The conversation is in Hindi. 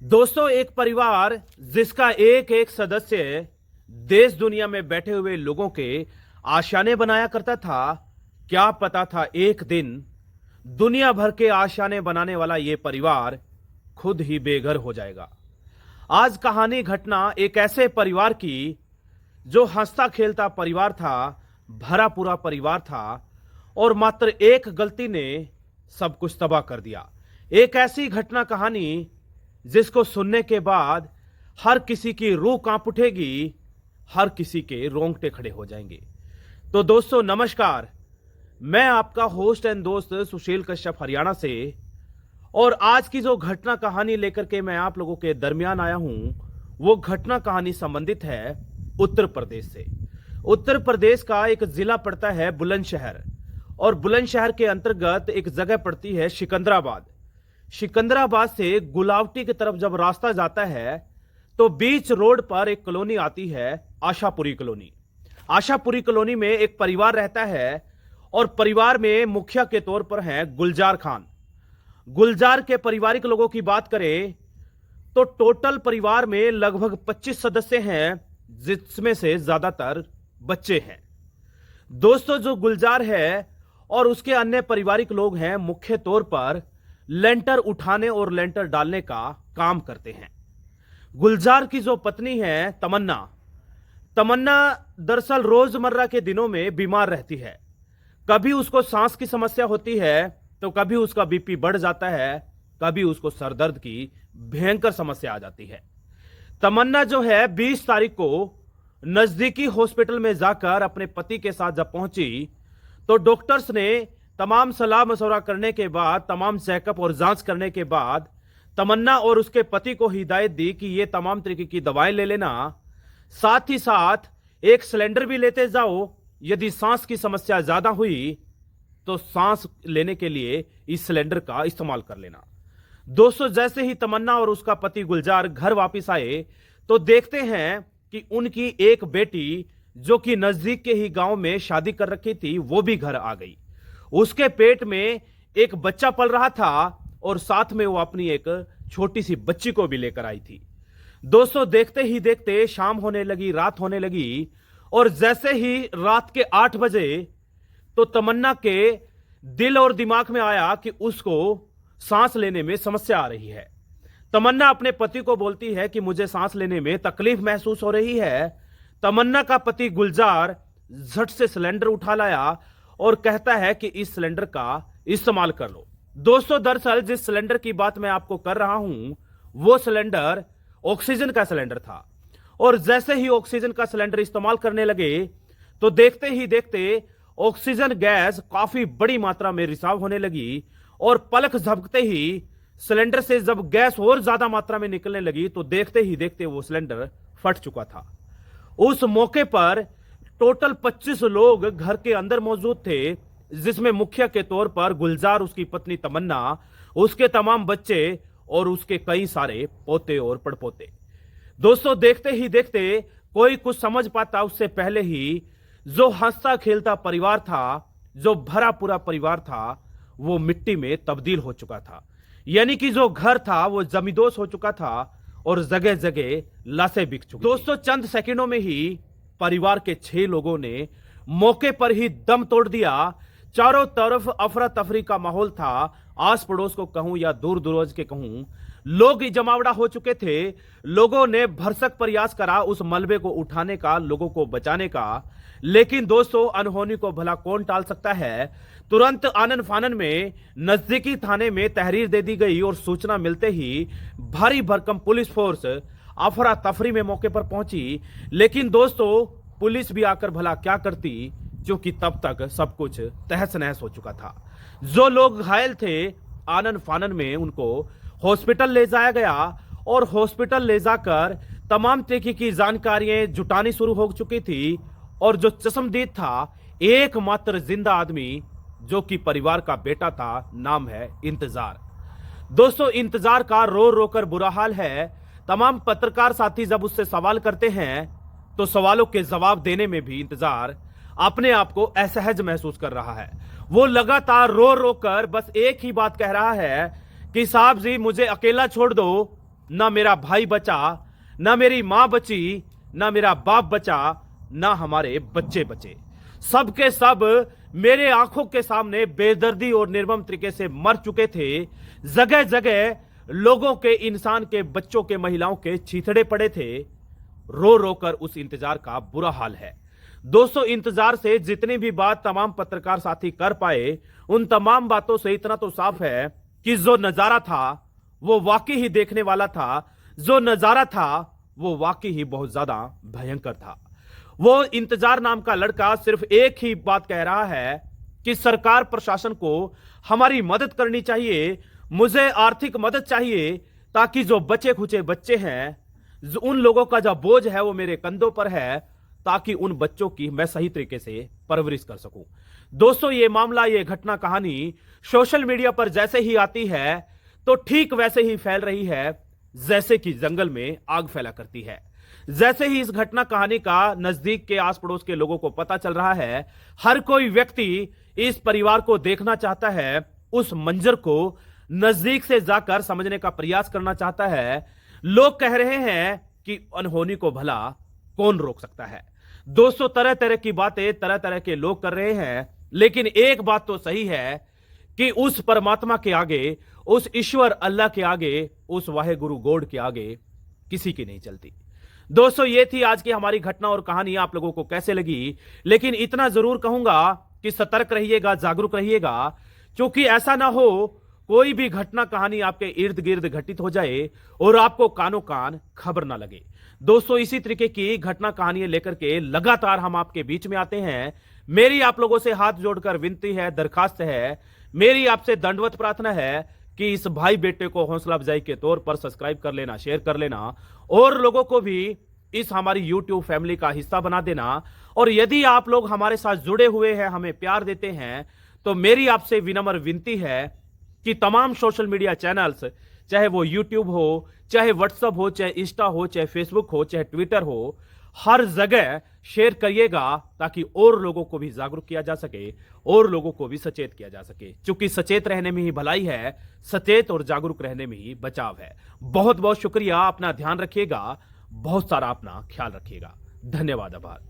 दोस्तों, एक परिवार जिसका एक एक सदस्य देश दुनिया में बैठे हुए लोगों के आशियाने बनाया करता था। क्या पता था एक दिन दुनिया भर के आशियाने बनाने वाला यह परिवार खुद ही बेघर हो जाएगा। आज कहानी घटना एक ऐसे परिवार की जो हंसता खेलता परिवार था, भरा पूरा परिवार था और मात्र एक गलती ने सब कुछ तबाह कर दिया। एक ऐसी घटना कहानी जिसको सुनने के बाद हर किसी की रूह कांप उठेगी, हर किसी के रोंगटे खड़े हो जाएंगे। तो दोस्तों नमस्कार, मैं आपका होस्ट एंड दोस्त सुशील कश्यप हरियाणा से, और आज की जो घटना कहानी लेकर के मैं आप लोगों के दरमियान आया हूं, वो घटना कहानी संबंधित है उत्तर प्रदेश से। उत्तर प्रदेश का एक जिला पड़ता है बुलंदशहर, और बुलंदशहर के अंतर्गत एक जगह पड़ती है सिकंदराबाद। सिकंदराबाद से गुलावटी की तरफ जब रास्ता जाता है तो बीच रोड पर एक कॉलोनी आती है, आशापुरी कॉलोनी। आशापुरी कॉलोनी में एक परिवार रहता है और परिवार में मुखिया के तौर पर हैं गुलजार खान। गुलजार के पारिवारिक लोगों की बात करें तो टोटल परिवार में लगभग 25 सदस्य हैं, जिसमें से ज्यादातर बच्चे हैं। दोस्तों, जो गुलजार है और उसके अन्य पारिवारिक लोग हैं, मुख्य तौर पर लेंटर उठाने और लेंटर डालने का काम करते हैं। गुलजार की जो पत्नी है तमन्ना, तमन्ना दरअसल रोजमर्रा के दिनों में बीमार रहती है। कभी उसको सांस की समस्या होती है तो कभी उसका बीपी बढ़ जाता है, कभी उसको सरदर्द की भयंकर समस्या आ जाती है। तमन्ना जो है 20 तारीख को नजदीकी हॉस्पिटल में जाकर अपने पति के साथ जब पहुंची तो डॉक्टर्स ने तमाम सलाह मशवरा करने के बाद, तमाम चेकअप और जांच करने के बाद तमन्ना और उसके पति को हिदायत दी कि ये तमाम तरीके की दवाएं ले लेना, साथ ही साथ एक सिलेंडर भी लेते जाओ। यदि सांस की समस्या ज्यादा हुई तो सांस लेने के लिए इस सिलेंडर का इस्तेमाल कर लेना। दोस्तों, जैसे ही तमन्ना और उसका पति गुलजार घर वापस आए तो देखते हैं कि उनकी एक बेटी जो कि नजदीक के ही गांव में शादी कर रखी थी, वो भी घर आ गई। उसके पेट में एक बच्चा पल रहा था और साथ में वो अपनी एक छोटी सी बच्ची को भी लेकर आई थी। दोस्तों, देखते ही देखते शाम होने लगी, रात होने लगी, और जैसे ही रात के 8 बजे तो तमन्ना के दिल और दिमाग में आया कि उसको सांस लेने में समस्या आ रही है। तमन्ना अपने पति को बोलती है कि मुझे सांस लेने में तकलीफ महसूस हो रही है। तमन्ना का पति गुलजार झट से सिलेंडर उठा लाया और कहता है कि इस सिलेंडर का इस्तेमाल कर लो। दोस्तों, दरअसल जिस सिलेंडर की बात मैं आपको कर रहा हूं वो सिलेंडर ऑक्सीजन का सिलेंडर था, और जैसे ही ऑक्सीजन का सिलेंडर इस्तेमाल करने लगे तो देखते ही देखते ऑक्सीजन गैस काफी बड़ी मात्रा में रिसाव होने लगी, और पलक झपकते ही सिलेंडर से जब गैस और ज्यादा मात्रा में निकलने लगी तो देखते ही देखते वो सिलेंडर फट चुका था। उस मौके पर टोटल 25 लोग घर के अंदर मौजूद थे, जिसमें मुखिया के तौर पर गुलजार, उसकी पत्नी तमन्ना, उसके तमाम बच्चे और उसके कई सारे पोते और पड़पोते। दोस्तों, देखते ही देखते कोई कुछ समझ पाता उससे पहले ही जो हंसता खेलता परिवार था, जो भरा पूरा परिवार था, वो मिट्टी में तब्दील हो चुका था। यानी कि जो घर था वो जमींदोज हो चुका था और जगह जगह लाशें बिक चुकी। दोस्तों, चंद सेकंडों में ही परिवार के 6 लोगों ने मौके पर ही दम तोड़ दिया। चारों तरफ अफरा तफरी का माहौल था। आस पड़ोस को कहूं या दूर दराज के कहूं, लोग जमावड़ा हो चुके थे। लोगों ने भरसक प्रयास करा उस मलबे को उठाने का, लोगों को बचाने का, लेकिन दोस्तों अनहोनी को भला कौन टाल सकता है। तुरंत आनन फानन में नजदीकी थाने में तहरीर दे दी गई और सूचना मिलते ही भारी भरकम पुलिस फोर्स अफरा तफरी में मौके पर पहुंची। लेकिन दोस्तों, पुलिस भी आकर भला क्या करती, क्योंकि तब तक सब कुछ तहस नहस हो चुका था। जो लोग घायल थे, आनन फानन में उनको हॉस्पिटल ले जाया गया, और हॉस्पिटल ले जाकर तमाम तरीके की जानकारियां जुटानी शुरू हो चुकी थी। और जो चश्मदीद था, एकमात्र जिंदा आदमी जो कि परिवार का बेटा था, नाम है इंतजार। दोस्तों, इंतजार का रो रो कर बुरा हाल है। तमाम पत्रकार साथी जब उससे सवाल करते हैं तो सवालों के जवाब देने में भी इंतजार अपने आप को असहज महसूस कर रहा है। वो लगातार रो रो कर बस एक ही बात कह रहा है कि साहब जी मुझे अकेला छोड़ दो, ना मेरा भाई बचा, ना मेरी मां बची, ना मेरा बाप बचा, ना हमारे बच्चे बचे। सब के सब मेरे आंखों के सामने बेदर्दी और निर्मम तरीके से मर चुके थे। जगह जगह लोगों के, इंसान के, बच्चों के, महिलाओं के छींथड़े पड़े थे। रो रो कर उस इंतजार का बुरा हाल है। दोस्तों, इंतजार से जितनी भी बात तमाम पत्रकार साथी कर पाए, उन तमाम बातों से इतना तो साफ है कि जो नजारा था वो वाकई ही देखने वाला था। जो नजारा था वो वाकई ही बहुत ज्यादा भयंकर था। वो इंतजार नाम का लड़का सिर्फ एक ही बात कह रहा है कि सरकार प्रशासन को हमारी मदद करनी चाहिए, मुझे आर्थिक मदद चाहिए, ताकि जो बचे खुचे बच्चे हैं, उन लोगों का जो बोझ है वो मेरे कंधों पर है, ताकि उन बच्चों की मैं सही तरीके से परवरिश कर सकूं। दोस्तों, ये मामला, ये घटना कहानी सोशल मीडिया पर जैसे ही आती है तो ठीक वैसे ही फैल रही है जैसे कि जंगल में आग फैला करती है। जैसे ही इस घटना कहानी का नजदीक के आस पड़ोस के लोगों को पता चल रहा है, हर कोई व्यक्ति इस परिवार को देखना चाहता है, उस मंजर को नजदीक से जाकर समझने का प्रयास करना चाहता है। लोग कह रहे हैं कि अनहोनी को भला कौन रोक सकता है। दोस्तों, तरह तरह की बातें तरह तरह के लोग कर रहे हैं, लेकिन एक बात तो सही है कि उस परमात्मा के आगे, उस ईश्वर अल्लाह के आगे, उस वाहे गुरु गॉड के आगे किसी की नहीं चलती। दोस्तों, ये थी आज की हमारी घटना और कहानी। आप लोगों को कैसे लगी, लेकिन इतना जरूर कहूंगा कि सतर्क रहिएगा, जागरूक रहिएगा, क्योंकि ऐसा ना हो कोई भी घटना कहानी आपके इर्द गिर्द घटित हो जाए और आपको कानो कान खबर ना लगे। दोस्तों, इसी तरीके की घटना कहानियां लेकर के लगातार हम आपके बीच में आते हैं। मेरी आप लोगों से हाथ जोड़कर विनती है, दरखास्त है, मेरी आपसे दंडवत प्रार्थना है कि इस भाई बेटे को हौसला अफजाई के तौर पर सब्सक्राइब कर लेना, शेयर कर लेना और लोगों को भी इस हमारी YouTube फैमिली का हिस्सा बना देना। और यदि आप लोग हमारे साथ जुड़े हुए हैं, हमें प्यार देते हैं, तो मेरी आपसे विनम्र विनती है कि तमाम सोशल मीडिया चैनल्स, चाहे वो YouTube हो, चाहे WhatsApp हो, चाहे इंस्टा हो, चाहे फेसबुक हो, चाहे ट्विटर हो, हर जगह शेयर करिएगा, ताकि और लोगों को भी जागरूक किया जा सके और लोगों को भी सचेत किया जा सके। क्योंकि सचेत रहने में ही भलाई है, सचेत और जागरूक रहने में ही बचाव है। बहुत बहुत शुक्रिया। अपना ध्यान रखिएगा, बहुत सारा अपना ख्याल रखिएगा। धन्यवाद, आभार।